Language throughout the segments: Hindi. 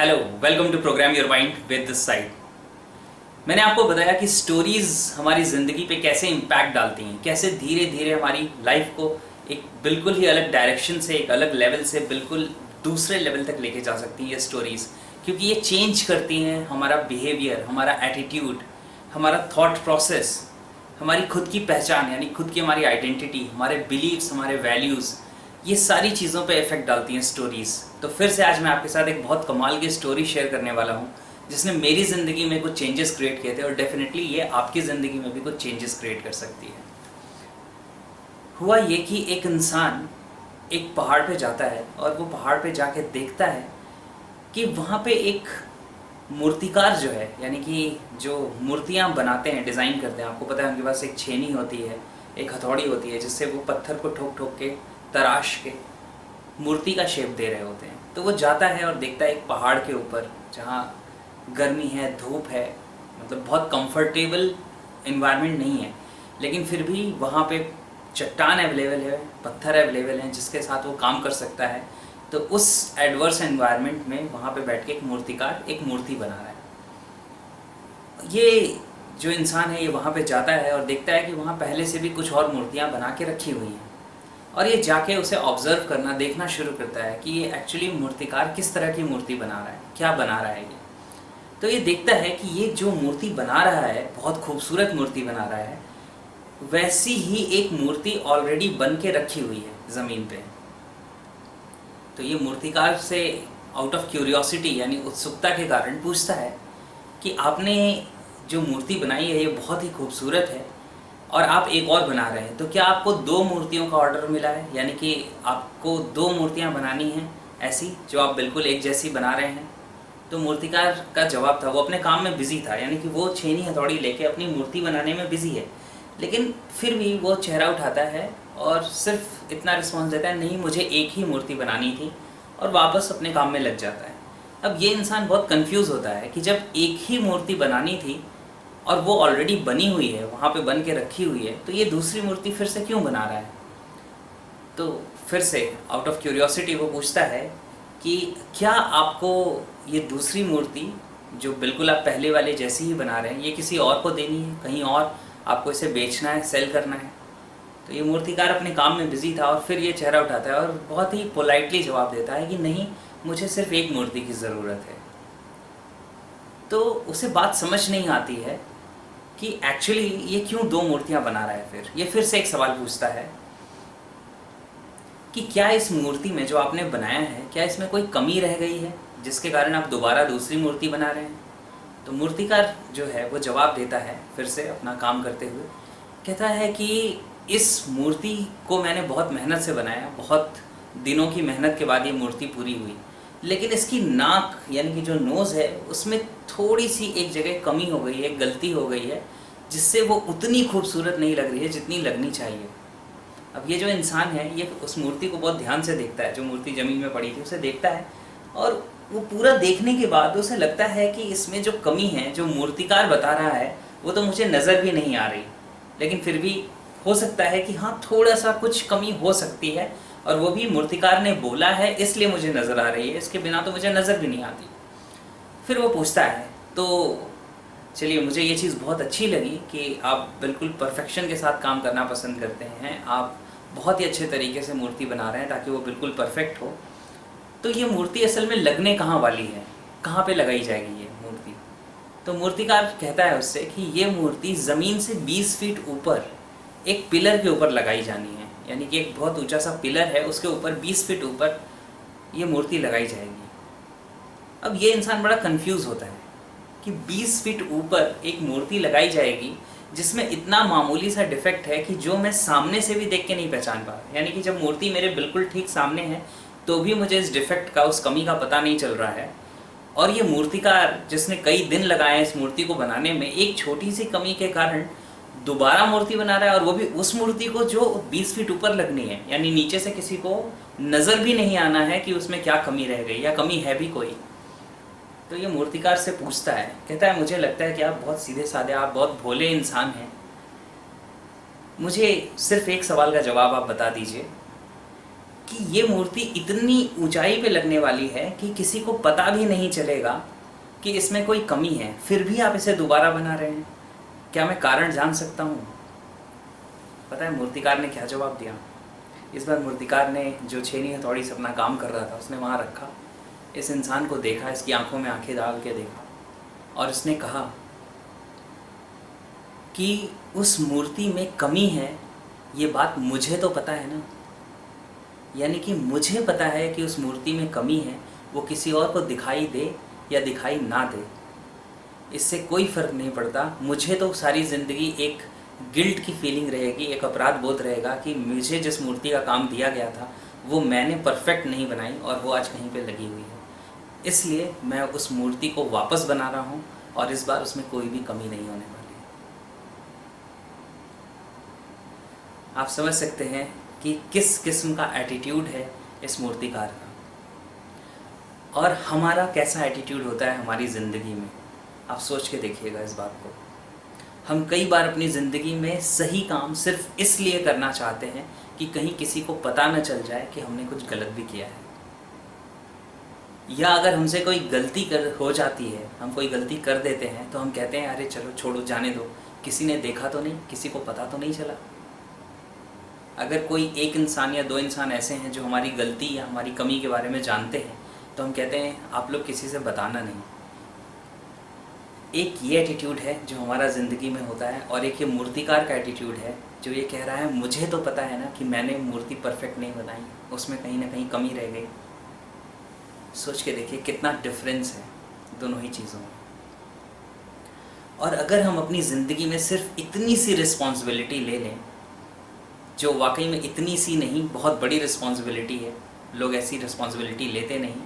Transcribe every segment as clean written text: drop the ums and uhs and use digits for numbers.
Hello, welcome to program your mind with this side. मैंने आपको बताया कि स्टोरीज हमारी ज़िंदगी पे कैसे इम्पैक्ट डालती हैं, कैसे धीरे धीरे हमारी लाइफ को एक बिल्कुल ही अलग डायरेक्शन से, एक अलग लेवल से बिल्कुल दूसरे लेवल तक लेके जा सकती हैं ये स्टोरीज़, क्योंकि ये चेंज करती हैं हमारा बिहेवियर, हमारा एटीट्यूड, हमारा थॉट प्रोसेस, हमारी खुद की पहचान यानी खुद की हमारी आइडेंटिटी, हमारे बिलीव्स, हमारे वैल्यूज़, ये सारी चीज़ों पे इफ़ेक्ट डालती हैं स्टोरीज़। तो फिर से आज मैं आपके साथ एक बहुत कमाल की स्टोरी शेयर करने वाला हूँ जिसने मेरी ज़िंदगी में कुछ चेंजेस क्रिएट किए थे और डेफिनेटली ये आपकी ज़िंदगी में भी कुछ चेंजेस क्रिएट कर सकती है। हुआ ये कि एक इंसान एक पहाड़ पे जाता है और वो पहाड़ पे जाके देखता है कि वहाँ पे एक मूर्तिकार जो है, यानी कि जो मूर्तियाँ बनाते हैं, डिज़ाइन करते हैं, आपको पता है उनके पास एक छेनी होती है, एक हथौड़ी होती है जिससे वो पत्थर को ठोक ठोक के, तराश के मूर्ति का शेप दे रहे होते हैं। तो वो जाता है और देखता है एक पहाड़ के ऊपर जहाँ गर्मी है, धूप है, मतलब बहुत कंफर्टेबल इन्वायरमेंट नहीं है, लेकिन फिर भी वहाँ पे चट्टान अवेलेबल है, पत्थर अवेलेबल हैं जिसके साथ वो काम कर सकता है। तो उस एडवर्स एनवायरनमेंट में वहाँ पे बैठ के एक मूर्तिकार एक मूर्ति बना रहा है। ये जो इंसान है ये वहाँ पे जाता है और देखता है कि वहाँ पहले से भी कुछ और मूर्तियाँ बना के रखी हुई हैं, और ये जाके उसे ऑब्ज़र्व करना, देखना शुरू करता है कि ये एक्चुअली मूर्तिकार किस तरह की मूर्ति बना रहा है, क्या बना रहा है ये। तो ये देखता है कि ये जो मूर्ति बना रहा है, बहुत खूबसूरत मूर्ति बना रहा है, वैसी ही एक मूर्ति ऑलरेडी बन के रखी हुई है ज़मीन पे। तो ये मूर्तिकार से आउट ऑफ क्यूरियोसिटी यानी उत्सुकता के कारण पूछता है कि आपने जो मूर्ति बनाई है ये बहुत ही खूबसूरत है और आप एक और बना रहे हैं, तो क्या आपको 2 मूर्तियों का ऑर्डर मिला है, यानी कि आपको 2 मूर्तियां बनानी हैं ऐसी जो आप बिल्कुल एक जैसी बना रहे हैं। तो मूर्तिकार का जवाब था, वो अपने काम में बिजी था, यानी कि वो छेनी हथौड़ी लेके अपनी मूर्ति बनाने में बिजी है, लेकिन फिर भी वो चेहरा उठाता है और सिर्फ इतना रिस्पॉन्स देता है, नहीं मुझे एक ही मूर्ति बनानी थी, और वापस अपने काम में लग जाता है। अब ये इंसान बहुत कंफ्यूज होता है कि जब एक ही मूर्ति बनानी थी और वो ऑलरेडी बनी हुई है, वहाँ पे बन के रखी हुई है, तो ये दूसरी मूर्ति फिर से क्यों बना रहा है। तो फिर से आउट ऑफ क्यूरियोसिटी वो पूछता है कि क्या आपको ये दूसरी मूर्ति जो बिल्कुल आप पहले वाले जैसी ही बना रहे हैं, ये किसी और को देनी है, कहीं और आपको इसे बेचना है, सेल करना है। तो ये मूर्तिकार अपने काम में बिजी था और फिर ये चेहरा उठाता है और बहुत ही पोलाइटली जवाब देता है कि नहीं, मुझे सिर्फ एक मूर्ति की ज़रूरत है। तो उसे बात समझ नहीं आती है कि एक्चुअली ये क्यों 2 मूर्तियां बना रहा है। फिर ये फिर से एक सवाल पूछता है कि क्या इस मूर्ति में जो आपने बनाया है, क्या इसमें कोई कमी रह गई है जिसके कारण आप दोबारा दूसरी मूर्ति बना रहे हैं। तो मूर्तिकार जो है वो जवाब देता है फिर से अपना काम करते हुए, कहता है कि इस मूर्ति को मैंने बहुत मेहनत से बनाया, बहुत दिनों की मेहनत के बाद ये मूर्ति पूरी हुई, लेकिन इसकी नाक यानी कि जो नोज़ है उसमें थोड़ी सी एक जगह कमी हो गई है, गलती हो गई है, जिससे वो उतनी खूबसूरत नहीं लग रही है जितनी लगनी चाहिए। अब ये जो इंसान है ये उस मूर्ति को बहुत ध्यान से देखता है, जो मूर्ति ज़मीन में पड़ी थी उसे देखता है, और वो पूरा देखने के बाद उसे लगता है कि इसमें जो कमी है, जो मूर्तिकार बता रहा है, वो तो मुझे नज़र भी नहीं आ रही, लेकिन फिर भी हो सकता है कि हाँ थोड़ा सा कुछ कमी हो सकती है, और वो भी मूर्तिकार ने बोला है इसलिए मुझे नज़र आ रही है, इसके बिना तो मुझे नज़र भी नहीं आती। फिर वो पूछता है, तो चलिए मुझे ये चीज़ बहुत अच्छी लगी कि आप बिल्कुल परफेक्शन के साथ काम करना पसंद करते हैं, आप बहुत ही अच्छे तरीके से मूर्ति बना रहे हैं ताकि वो बिल्कुल परफेक्ट हो। तो ये मूर्ति असल में लगने कहाँ वाली है, कहाँ पे लगाई जाएगी ये मूर्ति। तो मूर्तिकार कहता है उससे कि ये मूर्ति ज़मीन से 20 फीट ऊपर एक पिलर के ऊपर लगाई जानी है, यानी कि एक बहुत ऊंचा सा पिलर है, उसके ऊपर 20 फीट ऊपर ये मूर्ति लगाई जाएगी। अब ये इंसान बड़ा कंफ्यूज होता है कि 20 फीट ऊपर एक मूर्ति लगाई जाएगी जिसमें इतना मामूली सा डिफेक्ट है कि जो मैं सामने से भी देख के नहीं पहचान पा रहा, यानी कि जब मूर्ति मेरे बिल्कुल ठीक सामने है तो भी मुझे इस डिफेक्ट का, उस कमी का पता नहीं चल रहा है। और ये मूर्तिकार जिसने कई दिन लगाए इस मूर्ति को बनाने में, एक छोटी सी कमी के कारण दोबारा मूर्ति बना रहा है, और वो भी उस मूर्ति को जो 20 फीट ऊपर लगनी है, यानी नीचे से किसी को नज़र भी नहीं आना है कि उसमें क्या कमी रह गई या कमी है भी कोई। तो ये मूर्तिकार से पूछता है, कहता है मुझे लगता है कि आप बहुत सीधे साधे, आप बहुत भोले इंसान हैं, मुझे सिर्फ एक सवाल का जवाब आप बता दीजिए कि ये मूर्ति इतनी ऊंचाई पे लगने वाली है कि किसी को पता भी नहीं चलेगा कि इसमें कोई कमी है, फिर भी आप इसे दोबारा बना रहे हैं। क्या मैं कारण जान सकता हूँ? पता है मूर्तिकार ने क्या जवाब दिया? इस बार मूर्तिकार ने जो छेनी हथौड़ी से अपना काम कर रहा था उसने वहाँ रखा, इस इंसान को देखा, इसकी आंखों में आंखें डाल के देखा और उसने कहा कि उस मूर्ति में कमी है, ये बात मुझे तो पता है ना। यानी कि मुझे पता है कि उस मूर्ति में कमी है, वो किसी और को दिखाई दे या दिखाई ना दे, इससे कोई फ़र्क नहीं पड़ता। मुझे तो सारी ज़िंदगी एक गिल्ट की फीलिंग रहेगी, एक अपराध बोध रहेगा कि मुझे जिस मूर्ति का काम दिया गया था वो मैंने परफेक्ट नहीं बनाई और वो आज कहीं पे लगी हुई है। इसलिए मैं उस मूर्ति को वापस बना रहा हूँ और इस बार उसमें कोई भी कमी नहीं होने वाली है। आप समझ सकते हैं कि किस किस्म का एटीट्यूड है इस मूर्तिकार का और हमारा कैसा एटीट्यूड होता है हमारी ज़िंदगी में। आप सोच के देखिएगा इस बात को। हम कई बार अपनी ज़िंदगी में सही काम सिर्फ इसलिए करना चाहते हैं कि कहीं किसी को पता न चल जाए कि हमने कुछ गलत भी किया है, या अगर हमसे कोई गलती हो जाती है, हम कोई गलती कर देते हैं तो हम कहते हैं अरे चलो छोड़ो, जाने दो, किसी ने देखा तो नहीं, किसी को पता तो नहीं चला। अगर कोई एक इंसान या दो इंसान ऐसे हैं जो हमारी गलती या हमारी कमी के बारे में जानते हैं तो हम कहते हैं आप लोग किसी से बताना नहीं। एक ये एटीट्यूड है जो हमारा ज़िंदगी में होता है और एक ये मूर्तिकार का एटीट्यूड है जो ये कह रहा है मुझे तो पता है ना कि मैंने मूर्ति परफेक्ट नहीं बनाई, उसमें कहीं ना कहीं कमी रह गई। सोच के देखिए कितना डिफरेंस है दोनों ही चीज़ों में। और अगर हम अपनी ज़िंदगी में सिर्फ इतनी सी रिस्पॉन्सिबिलिटी ले लें, जो वाकई में इतनी सी नहीं बहुत बड़ी रिस्पॉन्सिबिलिटी है, लोग ऐसी रिस्पॉन्सिबिलिटी लेते नहीं,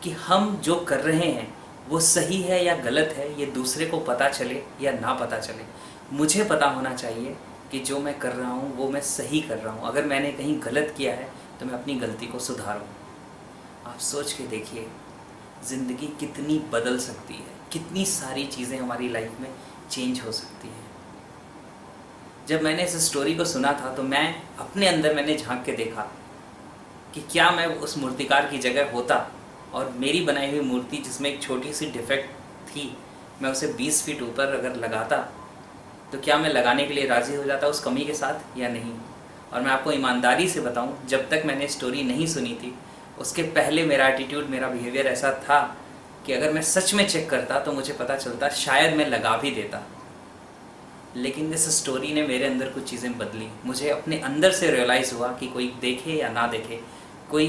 कि हम जो कर रहे हैं वो सही है या गलत है ये दूसरे को पता चले या ना पता चले। मुझे पता होना चाहिए कि जो मैं कर रहा हूँ वो मैं सही कर रहा हूँ। अगर मैंने कहीं गलत किया है तो मैं अपनी गलती को सुधारूँ। आप सोच के देखिए ज़िंदगी कितनी बदल सकती है, कितनी सारी चीज़ें हमारी लाइफ में चेंज हो सकती हैं। जब मैंने इस स्टोरी को सुना था तो मैं अपने अंदर मैंने झांक के देखा कि क्या मैं उस मूर्तिकार की जगह होता और मेरी बनाई हुई मूर्ति जिसमें एक छोटी सी डिफेक्ट थी, मैं उसे 20 फीट ऊपर अगर लगाता तो क्या मैं लगाने के लिए राज़ी हो जाता उस कमी के साथ या नहीं। और मैं आपको ईमानदारी से बताऊं, जब तक मैंने स्टोरी नहीं सुनी थी उसके पहले मेरा एटीट्यूड, मेरा बिहेवियर ऐसा था कि अगर मैं सच में चेक करता तो मुझे पता चलता शायद मैं लगा भी देता। लेकिन इस स्टोरी ने मेरे अंदर कुछ चीज़ें बदली। मुझे अपने अंदर से रियलाइज़ हुआ कि कोई देखे या ना देखे, कोई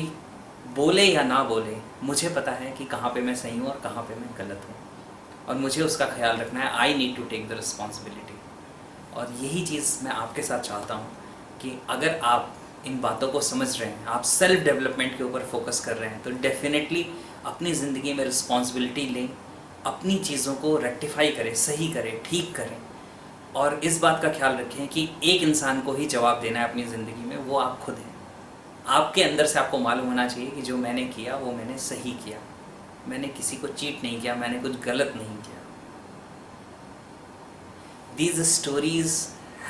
बोले या ना बोले, मुझे पता है कि कहाँ पे मैं सही हूँ और कहाँ पे मैं गलत हूँ और मुझे उसका ख्याल रखना है। I need to take the responsibility. और यही चीज़ मैं आपके साथ चाहता हूँ कि अगर आप इन बातों को समझ रहे हैं, आप सेल्फ डेवलपमेंट के ऊपर फोकस कर रहे हैं, तो डेफिनेटली अपनी ज़िंदगी में रिस्पॉन्सिबिलिटी लें, अपनी चीज़ों को रेक्टिफाई करें, सही करें, ठीक करें। और इस बात का ख्याल रखें कि एक इंसान को ही जवाब देना है अपनी ज़िंदगी में, वो आप खुद हैं। आपके अंदर से आपको मालूम होना चाहिए कि जो मैंने किया वो मैंने सही किया, मैंने किसी को चीट नहीं किया, मैंने कुछ गलत नहीं किया। These stories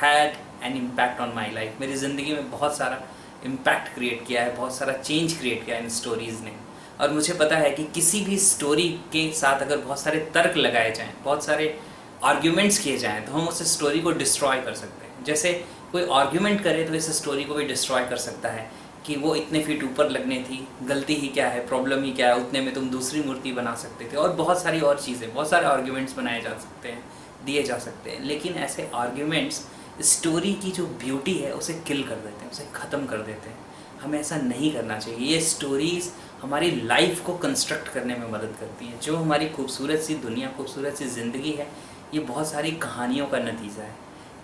had an impact on my life। मेरी ज़िंदगी में बहुत सारा इम्पैक्ट क्रिएट किया है, बहुत सारा चेंज क्रिएट किया है इन स्टोरीज़ ने। और मुझे पता है कि किसी भी स्टोरी के साथ अगर बहुत सारे तर्क लगाए जाएं, बहुत सारे आर्ग्यूमेंट्स किए जाएं, तो हम उस स्टोरी को डिस्ट्रॉय कर सकते हैं। जैसे कोई आर्ग्यूमेंट करे तो इस स्टोरी को भी डिस्ट्रॉय कर सकता है कि वो इतने फीट ऊपर लगने थी, गलती ही क्या है, प्रॉब्लम ही क्या है, उतने में तुम दूसरी मूर्ति बना सकते थे, और बहुत सारी और चीज़ें, बहुत सारे आर्ग्यूमेंट्स बनाए जा सकते हैं, दिए जा सकते हैं। लेकिन ऐसे आर्ग्यूमेंट्स स्टोरी की जो ब्यूटी है उसे किल कर देते हैं, उसे ख़त्म कर देते हैं। हमें ऐसा नहीं करना चाहिए। ये स्टोरीज़ हमारी लाइफ को कंस्ट्रक्ट करने में मदद करती हैं। जो हमारी खूबसूरत सी दुनिया, खूबसूरत सी ज़िंदगी है, ये बहुत सारी कहानियों का नतीजा है।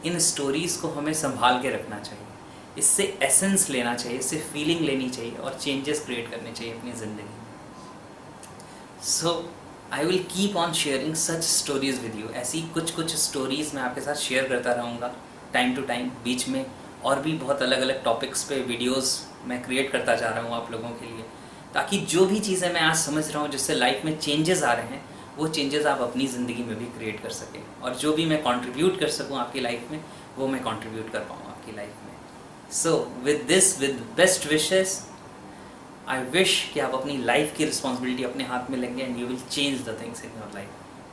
इन स्टोरीज़ को हमें संभाल के रखना चाहिए, इससे एसेंस लेना चाहिए, इससे फीलिंग लेनी चाहिए और चेंजेस क्रिएट करने चाहिए अपनी ज़िंदगी में। So I will keep on sharing such stories with you. ऐसी कुछ स्टोरीज़ मैं आपके साथ शेयर करता रहूँगा टाइम टू टाइम। बीच में और भी बहुत अलग अलग टॉपिक्स पे वीडियोस मैं क्रिएट करता जा रहा हूँ आप लोगों के लिए, ताकि जो भी चीज़ें मैं आज समझ रहा हूँ जिससे लाइफ में चेंजेस आ रहे हैं, वो चेंजेस आप अपनी ज़िंदगी में भी क्रिएट कर सकें, और जो भी मैं कंट्रीब्यूट कर सकूँ आपकी लाइफ में वो मैं कंट्रीब्यूट कर पाऊँ आपकी लाइफ में। So with this, with best wishes, I wish कि आप अपनी लाइफ की रिस्पॉन्सिबिलिटी अपने हाथ में लेंगे and you will change the things in your life.